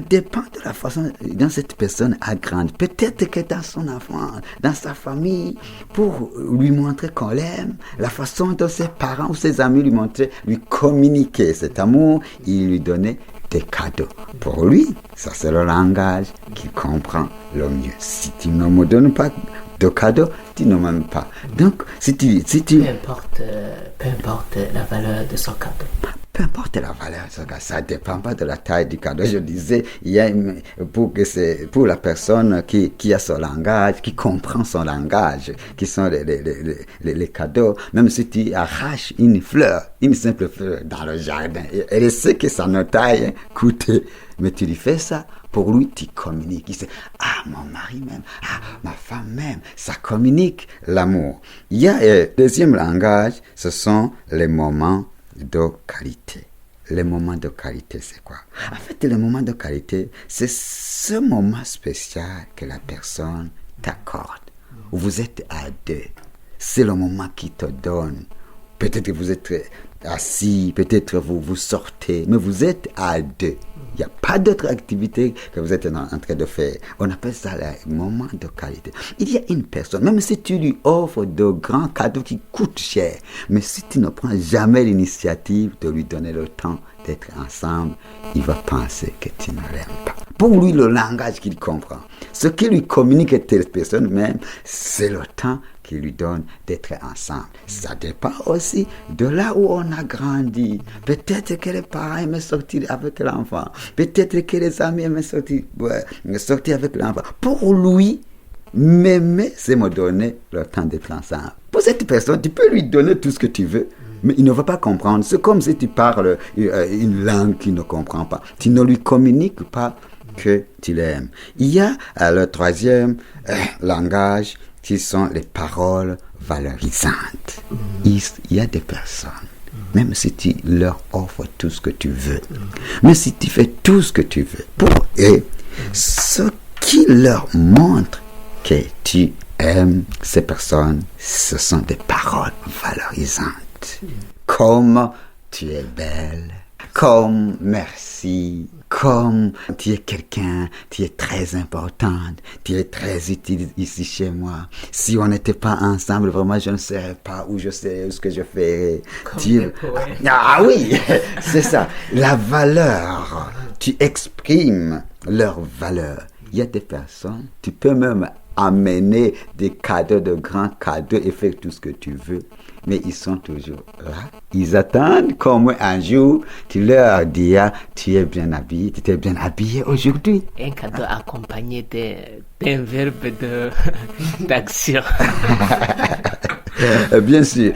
dépend de la façon dont cette personne a grandi. Peut-être que dans son enfance, dans sa famille, pour lui montrer qu'on l'aime, la façon dont ses parents ou ses amis lui communiquaient cet amour, il lui donnait des cadeaux. Pour lui, ça c'est le langage qu'il comprend le mieux. Si tu ne me donnes pas de cadeaux, tu ne m'aimes pas. Donc, si tu... Peu importe la valeur de son cadeau. peu importe la valeur, ça ne dépend pas de la taille du cadeau. Je disais, pour la personne qui a son langage, qui comprend son langage, qui sont les cadeaux, même si tu arraches une fleur, une simple fleur dans le jardin, elle sait que ça ne t'a rien coûté, mais tu lui fais ça, pour lui, tu communiques. Il sait, mon mari même, ma femme même, ça communique l'amour. Il y a un deuxième langage, ce sont les moments de qualité. Les moments de qualité, c'est quoi? En fait, les moments de qualité, c'est ce moment spécial que la personne t'accorde, où vous êtes à deux. C'est le moment qui te donne. Peut-être que vous êtes assis, peut-être vous sortez, mais vous êtes à deux. Il n'y a pas d'autre activité que vous êtes en train de faire. On appelle ça le moment de qualité. Il y a une personne, même si tu lui offres de grands cadeaux qui coûtent cher, mais si tu ne prends jamais l'initiative de lui donner le temps d'être ensemble, il va penser que tu ne l'aimes pas. Pour lui, le langage qu'il comprend, ce qui lui communique à telle personne même, c'est le temps qu'il lui donne d'être ensemble. Ça dépend aussi de là où on a grandi. Peut-être que les parents aimaient sortir avec l'enfant. Peut-être que les amis aimaient sortir avec l'enfant. Pour lui, m'aimer, c'est me donner le temps d'être ensemble. Pour cette personne, tu peux lui donner tout ce que tu veux, mais il ne va pas comprendre. C'est comme si tu parles une langue qu'il ne comprend pas. Tu ne lui communiques pas que tu l'aimes. Il y a le troisième langage qui sont les paroles valorisantes. Il y a des personnes, même si tu leur offres tout ce que tu veux, mais si tu fais tout ce que tu veux pour eux, ce qui leur montre que tu aimes ces personnes, ce sont des paroles valorisantes. Comme tu es belle, comme merci, comme tu es quelqu'un, tu es très importante, tu es très utile ici chez moi. Si on n'était pas ensemble, vraiment, je ne saurais pas où je serais, ce que je ferais. Ah oui, c'est ça. La valeur, tu exprimes leur valeur. Il y a des personnes, tu peux même amener des cadeaux, de grands cadeaux et faire tout ce que tu veux. Mais ils sont toujours là. Ils attendent comme un jour, tu leur diras, tu es bien habillé, tu t'es bien habillé aujourd'hui. Un cadeau accompagné d'un verbe d'action. Bien sûr.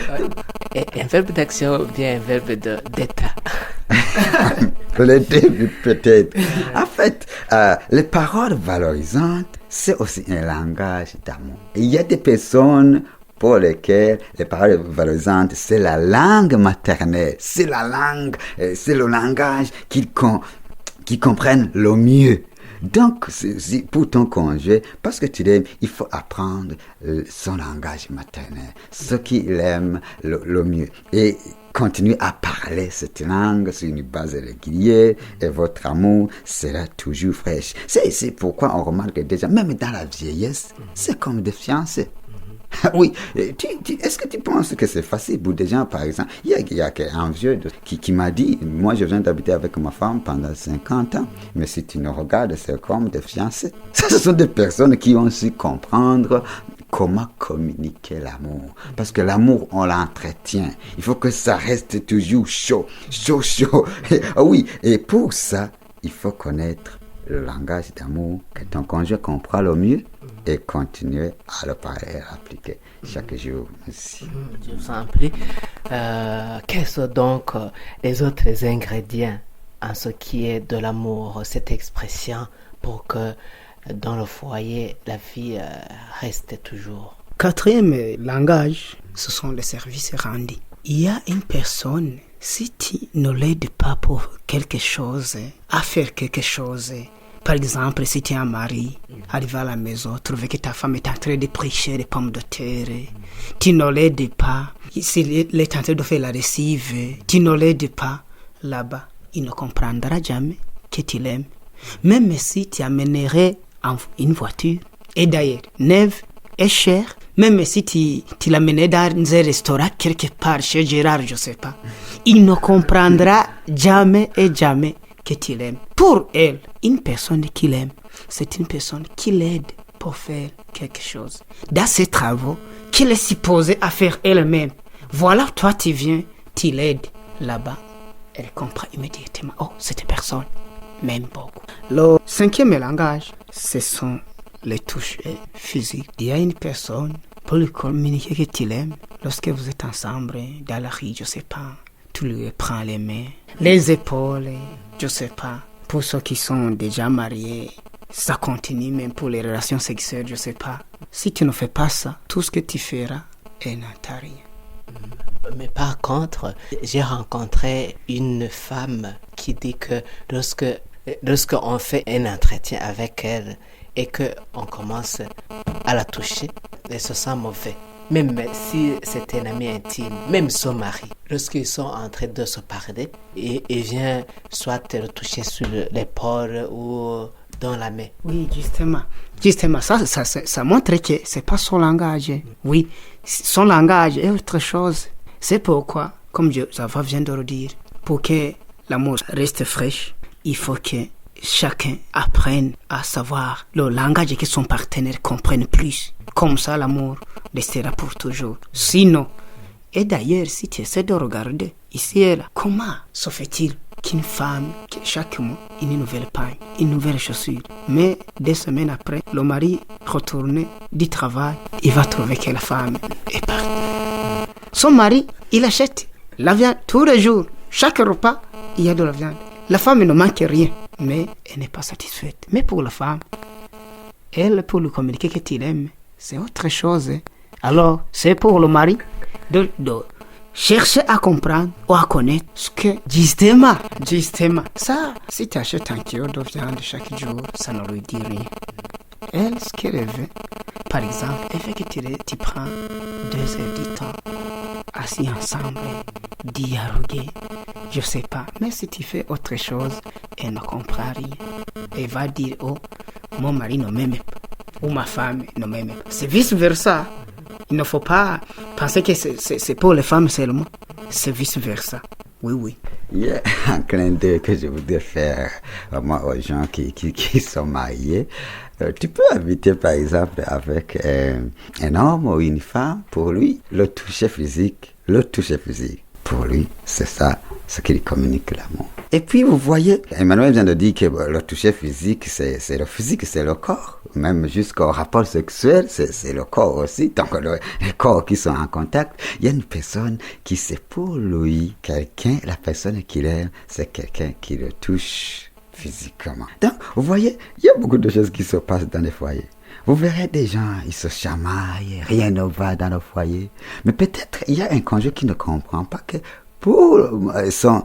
Un verbe d'action ou bien un verbe d'état. Le début peut-être. En fait, les paroles valorisantes, c'est aussi un langage d'amour. Il y a des personnes pour lesquelles les paroles valorisantes, c'est la langue maternelle, c'est le langage qu'ils comprennent le mieux. Donc, pour ton conjoint, parce que tu l'aimes, il faut apprendre son langage maternel, ce qu'il aime le mieux. Et continuez à parler cette langue sur une base régulière et votre amour sera toujours fraîche. C'est pourquoi on remarque déjà, même dans la vieillesse, c'est comme des fiancés. Oui, est-ce que tu penses que c'est facile pour des gens, par exemple? Il y a un vieux qui m'a dit, moi je viens d'habiter avec ma femme pendant 50 ans, mais si tu nous regardes, c'est comme des fiancés. Ce sont des personnes qui ont su comprendre comment communiquer l'amour. Parce que l'amour, on l'entretient. Il faut que ça reste toujours chaud. Oui, et pour ça, il faut connaître le langage d'amour que ton conjoint comprend le mieux et continuer à le parler et à l'appliquer chaque jour. Merci. Je vous en prie. Quels sont donc les autres ingrédients en ce qui est de l'amour, cette expression, pour que dans le foyer, la vie reste toujours? Quatrième langage, ce sont les services rendus. Il y a une personne, si tu ne l'aides pas pour quelque chose, à faire quelque chose, par exemple, si tu es un mari, arrivé à la maison, trouver que ta femme est en train de prêcher des pommes de terre, tu ne l'aides pas. S'il est en train de faire la lessive, tu ne l'aides pas là-bas. Il ne comprendra jamais que tu l'aimes. Même si tu amènerais une voiture, et d'ailleurs, neuve et chère, même si tu l'amènerais dans un restaurant quelque part chez Gérard, je ne sais pas, il ne comprendra jamais et jamais que tu l'aimes. Pour elle, une personne qui l'aime, c'est une personne qui l'aide pour faire quelque chose. Dans ses travaux, qu'elle est supposée à faire elle-même. Voilà, toi tu viens, tu l'aides là-bas. elle comprend immédiatement. Oh, cette personne m'aime beaucoup. Le 5e langage, ce sont les touches physiques. Il y a une personne pour lui communiquer que tu l'aimes. Lorsque vous êtes ensemble dans la rue, je sais pas, tu lui prends les mains, les épaules, je sais pas. Pour ceux qui sont déjà mariés, ça continue même pour les relations sexuelles, je sais pas. Si tu ne fais pas ça, tout ce que tu feras, elle n'entend rien. Mais par contre, j'ai rencontré une femme qui dit que lorsqu'on fait un entretien avec elle et qu'on commence à la toucher, elle se sent mauvais. Même si c'est un ami intime, même son mari, lorsqu'ils sont en train de se parler, il vient soit le toucher sur l'épaule ou dans la main. Oui, justement, ça montre que c'est pas son langage. Oui, son langage est autre chose. C'est pourquoi, comme Josaphat vient de le dire, pour que l'amour reste fraîche, il faut que chacun apprenne à savoir le langage que son partenaire comprenne plus. Comme ça, l'amour restera pour toujours. Sinon, et d'ailleurs, si tu essaies de regarder ici et là, comment se fait-il qu'une femme, chaque mois, une nouvelle paille, une nouvelle chaussure, mais 2 semaines après, le mari retourne du travail, il va trouver que la femme est partie. Son mari, il achète la viande tous les jours. Chaque repas, il y a de la viande. La femme ne manque rien, mais elle n'est pas satisfaite. Mais pour la femme, elle, pour lui communiquer que tu l'aimes, c'est autre chose. Alors, c'est pour le mari de chercher à comprendre ou à connaître ce que, justement, ça, si tu achètes un kilo de viande chaque jour, ça ne lui dit rien. Elle, ce qu'elle veut, par exemple, elle veut que tu prends 2 heures du temps, assis ensemble, dialoguer, je sais pas. Mais si tu fais autre chose, elle ne comprend rien. Elle va dire, oh, mon mari ne m'aime pas, ou ma femme ne m'aime pas. C'est vice-versa. Il ne faut pas penser que c'est pour les femmes seulement. C'est vice-versa. Oui. Il y a un clin d'œil que je voudrais faire vraiment aux gens qui sont mariés. Tu peux inviter par exemple avec un homme ou une femme, pour lui, le toucher physique, pour lui, c'est ça, ce qui communique l'amour. Et puis vous voyez, Emmanuel vient de dire que le toucher physique, c'est le physique, c'est le corps. Même jusqu'au rapport sexuel, c'est le corps aussi. Donc les corps qui sont en contact, il y a une personne qui c'est pour lui, quelqu'un, la personne qu'il aime, c'est quelqu'un qui le touche physiquement. Donc vous voyez, il y a beaucoup de choses qui se passent dans les foyers. Vous verrez des gens, ils se chamaillent, rien ne va dans le foyer. Mais peut-être il y a un conjoint qui ne comprend pas que pour son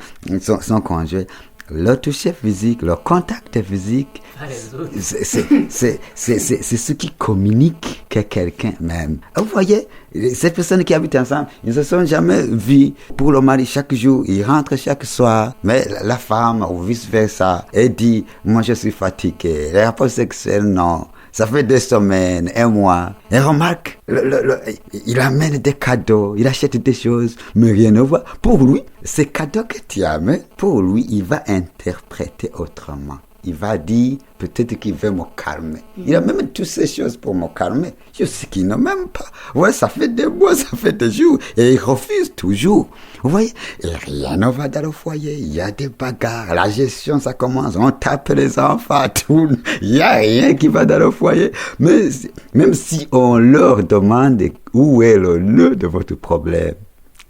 conjoint, le toucher physique, le contact physique, c'est ce qui communique que quelqu'un m'aime. Vous voyez, ces personnes qui habitent ensemble, ils ne se sont jamais vus. Pour le mari, chaque jour, il rentre chaque soir. Mais la femme, ou vice-versa, elle dit, moi je suis fatiguée. Les rapports sexuels, non. Ça fait 2 semaines, 1 mois. Et remarque, il amène des cadeaux, il achète des choses, mais rien ne va. Pour lui, ces cadeaux que tu amènes, pour lui, il va interpréter autrement. Il va dire, peut-être qu'il veut me calmer. Il a même toutes ces choses pour me calmer. Je sais qu'il ne m'aime pas. Ouais, ça fait des mois, ça fait des jours. Et il refuse toujours. Vous voyez, et rien ne va dans le foyer. Il y a des bagarres. La gestion, ça commence. On tape les enfants, tout. Il n'y a rien qui va dans le foyer. Mais même si on leur demande où est le nœud de votre problème,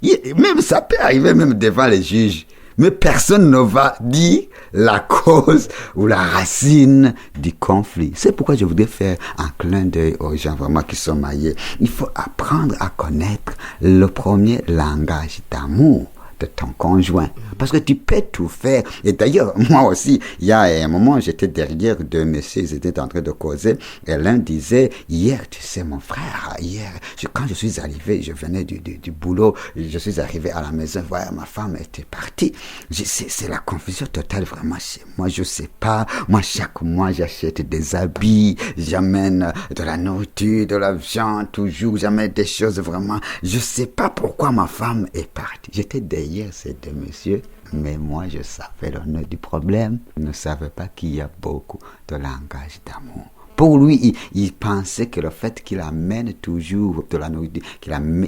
même ça peut arriver même devant les juges. Mais personne ne va dire la cause ou la racine du conflit. C'est pourquoi je voudrais faire un clin d'œil aux gens vraiment qui sont mariés. Il faut apprendre à connaître le premier langage d'amour de ton conjoint. Parce que tu peux tout faire. Et d'ailleurs, moi aussi, il y a un moment, j'étais derrière 2 messieurs, ils étaient en train de causer, et l'un disait, hier, tu sais, mon frère, hier, quand je suis arrivé, je venais du boulot, je suis arrivé à la maison, voilà, ma femme était partie. C'est la confusion totale, vraiment, chez moi, je sais pas. Moi, chaque mois, j'achète des habits, j'amène de la nourriture, de la viande, toujours, j'amène des choses, vraiment. Je sais pas pourquoi ma femme est partie. J'étais derrière ces 2 messieurs, mais moi je savais le nœud du problème. Je ne savais pas qu'il y a beaucoup de langage d'amour. Pour lui, il pensait que le fait qu'il amène toujours de la nourriture,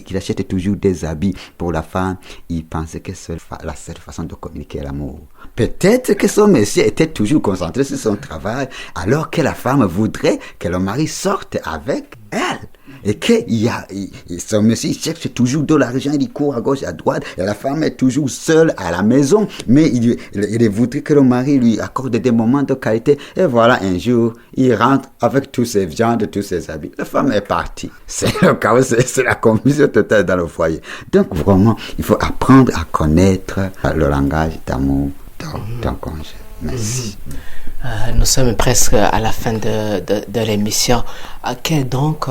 qu'il achète toujours des habits pour la femme, il pensait que c'est la seule façon de communiquer l'amour. Peut-être que son monsieur était toujours concentré sur son travail, alors que la femme voudrait que le mari sorte avec elle. Et que son monsieur il cherche toujours de l'argent, il court à gauche, à droite, et la femme est toujours seule à la maison, mais il voudrait que le mari lui accorde des moments de qualité. Et voilà, un jour, il rentre avec tous ses viandes, tous ses habits. La femme est partie. C'est le chaos, c'est la confusion totale dans le foyer. Donc vraiment, il faut apprendre à connaître le langage d'amour d'un conjoint. Merci. Nous sommes presque à la fin de l'émission. Quel donc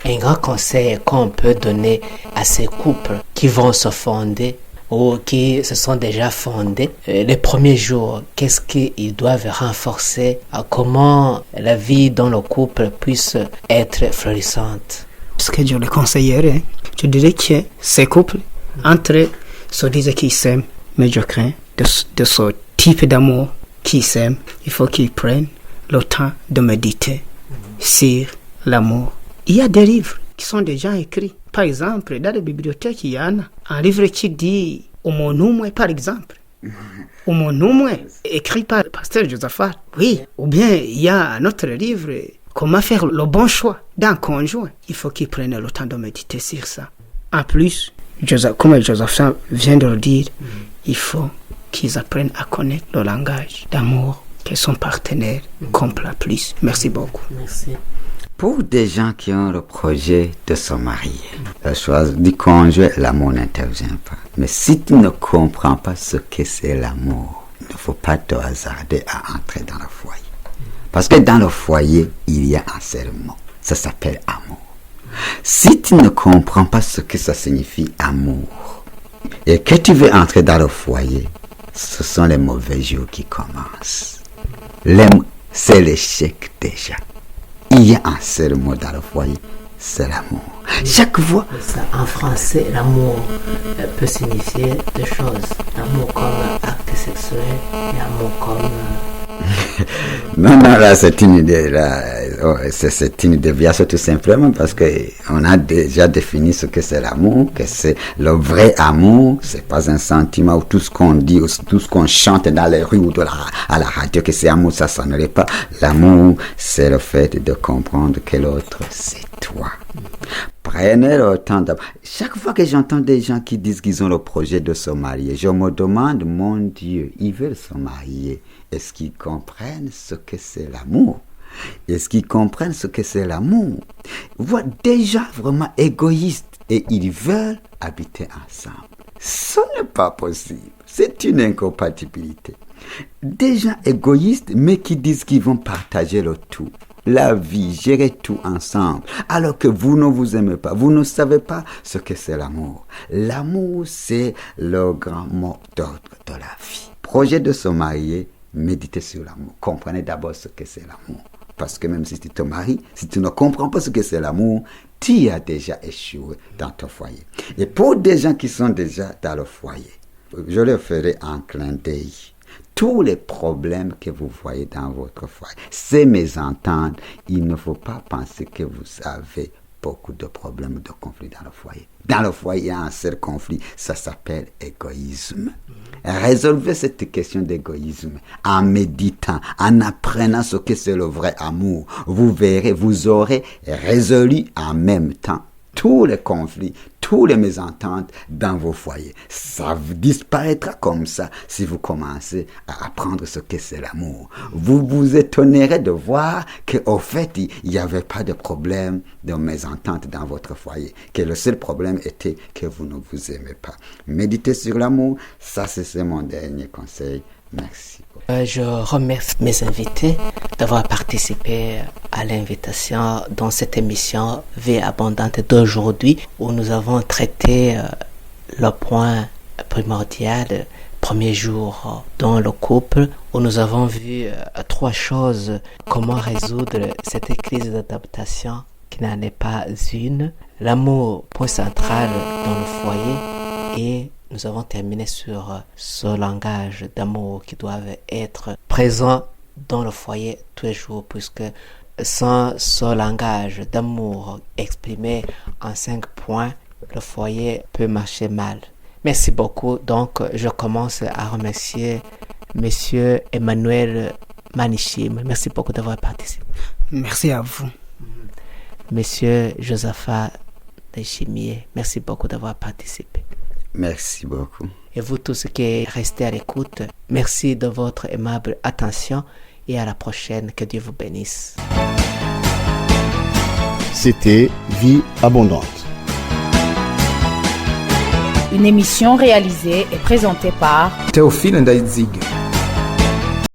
un grand conseil qu'on peut donner à ces couples qui vont se fonder ou qui se sont déjà fondés les premiers jours? Qu'est-ce qu'ils doivent renforcer? Comment la vie dans le couple puisse être florissante? Ce que je le conseillerais, je dirais que ces couples, entre eux, se disent qu'ils s'aiment, mais je crains de ce type d'amour qu'ils s'aiment, il faut qu'ils prennent le temps de méditer sur l'amour. Il y a des livres qui sont déjà écrits. Par exemple, dans la bibliothèque, il y en a un livre qui dit Omonumwe, par exemple. Omonumwe, écrit par le pasteur Josaphat. Oui, ou bien il y a un autre livre, Comment faire le bon choix d'un conjoint. Il faut qu'ils prennent le temps de méditer sur ça. En plus, comme Josaphat vient de le dire, il faut qu'ils apprennent à connaître le langage d'amour que son partenaire comprend plus. Merci beaucoup. Merci. Pour des gens qui ont le projet de se marier, le choix du conjoint, l'amour n'intervient pas. Mais si tu ne comprends pas ce que c'est l'amour, il ne faut pas te hasarder à entrer dans le foyer. Parce que dans le foyer, il y a un seul mot. Ça s'appelle amour. Si tu ne comprends pas ce que ça signifie amour, et que tu veux entrer dans le foyer, ce sont les mauvais jours qui commencent. C'est l'échec déjà. Il y a un seul mot dans le foyer, c'est l'amour. Chaque fois... En français, l'amour peut signifier deux choses. L'amour comme acte sexuel et l'amour comme... Non, là, c'est une idée, c'est une déviation tout simplement parce qu'on a déjà défini ce que c'est l'amour, que c'est le vrai amour, c'est pas un sentiment où tout ce qu'on dit, ou tout ce qu'on chante dans les rues ou à la radio, que c'est amour, ça sonnerait pas. L'amour, c'est le fait de comprendre que l'autre, c'est toi. Prenez le temps Chaque fois que j'entends des gens qui disent qu'ils ont le projet de se marier, je me demande, mon Dieu, ils veulent se marier. Est-ce qu'ils comprennent ce que c'est l'amour? Est-ce qu'ils comprennent ce que c'est l'amour? Voilà, déjà vraiment égoïstes et ils veulent habiter ensemble. Ce n'est pas possible. C'est une incompatibilité. Des gens égoïstes mais qui disent qu'ils vont partager le tout. La vie, gérer tout ensemble, alors que vous ne vous aimez pas, vous ne savez pas ce que c'est l'amour. L'amour, c'est le grand mot d'ordre de la vie. Projet de se marier, méditez sur l'amour. Comprenez d'abord ce que c'est l'amour. Parce que même si tu te maries, si tu ne comprends pas ce que c'est l'amour, tu as déjà échoué dans ton foyer. Et pour des gens qui sont déjà dans le foyer, je leur ferai un clin d'œil. Tous les problèmes que vous voyez dans votre foyer, ces mésententes, il ne faut pas penser que vous avez beaucoup de problèmes, de conflits dans le foyer. Dans le foyer, il y a un seul conflit, ça s'appelle égoïsme. Résolvez cette question d'égoïsme en méditant, en apprenant ce que c'est le vrai amour. Vous verrez, vous aurez résolu en même temps tous les conflits, tous les mésententes dans vos foyers. Ça disparaîtra comme ça si vous commencez à apprendre ce que c'est l'amour. Vous vous étonnerez de voir qu'au fait, il n'y avait pas de problème de mésentente dans votre foyer, que le seul problème était que vous ne vous aimez pas. Méditez sur l'amour, ça c'est mon dernier conseil. Merci. Je remercie mes invités d'avoir participé à l'invitation dans cette émission Vie abondante d'aujourd'hui où nous avons traité le point primordial, premier jour dans le couple, où nous avons vu trois choses, comment résoudre cette crise d'adaptation qui n'en est pas une, l'amour, point central dans le foyer, et nous avons terminé sur ce langage d'amour qui doit être présent dans le foyer tous les jours, puisque sans ce langage d'amour exprimé en 5 points, le foyer peut marcher mal. Merci beaucoup. Donc, je commence à remercier Monsieur Emmanuel Manichim. Merci beaucoup d'avoir participé. Merci à vous. Monsieur Josaphat Chimier, merci beaucoup d'avoir participé. Merci beaucoup. Et vous tous qui restez à l'écoute, merci de votre aimable attention et à la prochaine. Que Dieu vous bénisse. C'était Vie abondante. Une émission réalisée et présentée par Théophile Ndaïdzig.